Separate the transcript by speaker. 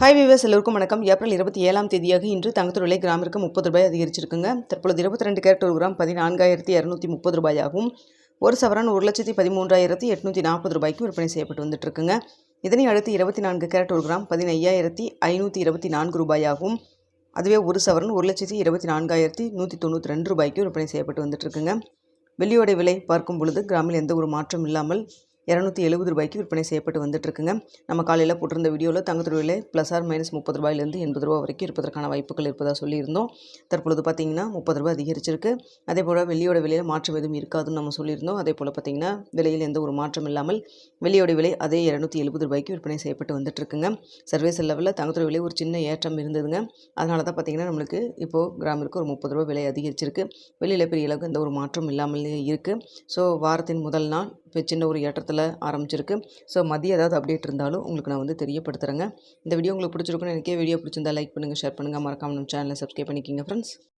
Speaker 1: Hi viewers எல்லோருக்கும் வணக்கம். April 27ஆம் தேதியாக இன்று தங்கத்தோட விலை கிராமிற்கு ₹30 அதிகரிச்சிருக்குங்க. தற்பொழுது 22 கேரட் ஒரு கிராம் 14,230 ரூபாயாகவும், ஒரு சவரன் 1,13,840 ரூபாய்க்கும் விற்பனை செய்யப்பட்டு வந்துட்டு இருக்குங்க. இதனை அடுத்து 24 கேரட் ஒரு கிராம் 15,524 ரூபாயாகவும், அதுவே ஒரு சவரன் 1,24,192 ரூபாய்க்கும் விற்பனை செய்யப்பட்டு வந்துட்டு இருக்குங்க. வெள்ளியோட விலை பார்க்கும் பொழுது கிராமில் எந்த ஒரு மாற்றம் இல்லாமல் 270 ரூபாய்க்கு விற்பனை செய்யப்பட்டு வந்துட்டு இருக்குங்க. நம்ம காலையில் போட்டிருந்த வீடியோவில் தங்கத்தோட விலை ப்ளஸ் ஆர் மைனஸ் 30 ரூபாயிலிருந்து 80 ரூபா வரைக்கும் இருப்பதற்கான வாய்ப்புகள் இருப்பதாக சொல்லியிருந்தோம். தற்பொழுது பார்த்தீங்கன்னா 30 ரூபாய் அதிகரிச்சிருக்கு. அதே போல் வெள்ளியோட விலையில் மாற்றம் எதுவும் இருக்காதுன்னு நம்ம சொல்லியிருந்தோம். அதே போல் பார்த்தீங்கன்னா விலையில் எந்த ஒரு மாற்றம் இல்லாமல் வெள்ளியோட விலை அதே 270 ரூபாய்க்கு விற்பனை செய்யப்பட்டு வந்துட்டு இருக்குங்க. சர்வீஸ் லெவலில் தங்கத்தோட விலை ஒரு சின்ன ஏற்றம் இருந்ததுங்க. அதனால தான் பார்த்தீங்கன்னா நம்மளுக்கு இப்போது கிராமிற்கு ஒரு 30 ரூபா விலை அதிகரிச்சிருக்கு. வெளியில் பெரிய அளவுக்கு எந்த ஒரு மாற்றம் இல்லாமலே இருக்குது. ஸோ வாரத்தின் முதல் நாள் இப்போ சின்ன ஒரு ஏற்றத்தில் ஆரம்பிச்சிருக்கு. ஸோ மதியம் ஏதாவது அப்டேட் இருந்தாலும் உங்களுக்கு நான் தெரியப்படுத்துகிறேங்க. இந்த வீடியோ உங்களுக்கு பிடிச்சிருக்குன்னு நினைக்கிறேன். வீடியோ பிடிச்சிருந்தா லைக் பண்ணுங்கள், ஷேர் பண்ணுங்கள், மறக்காம நம்ம சேனலை சப்ஸ்கிரைப் பண்ணிக்கிங்க ஃப்ரெண்ட்ஸ்.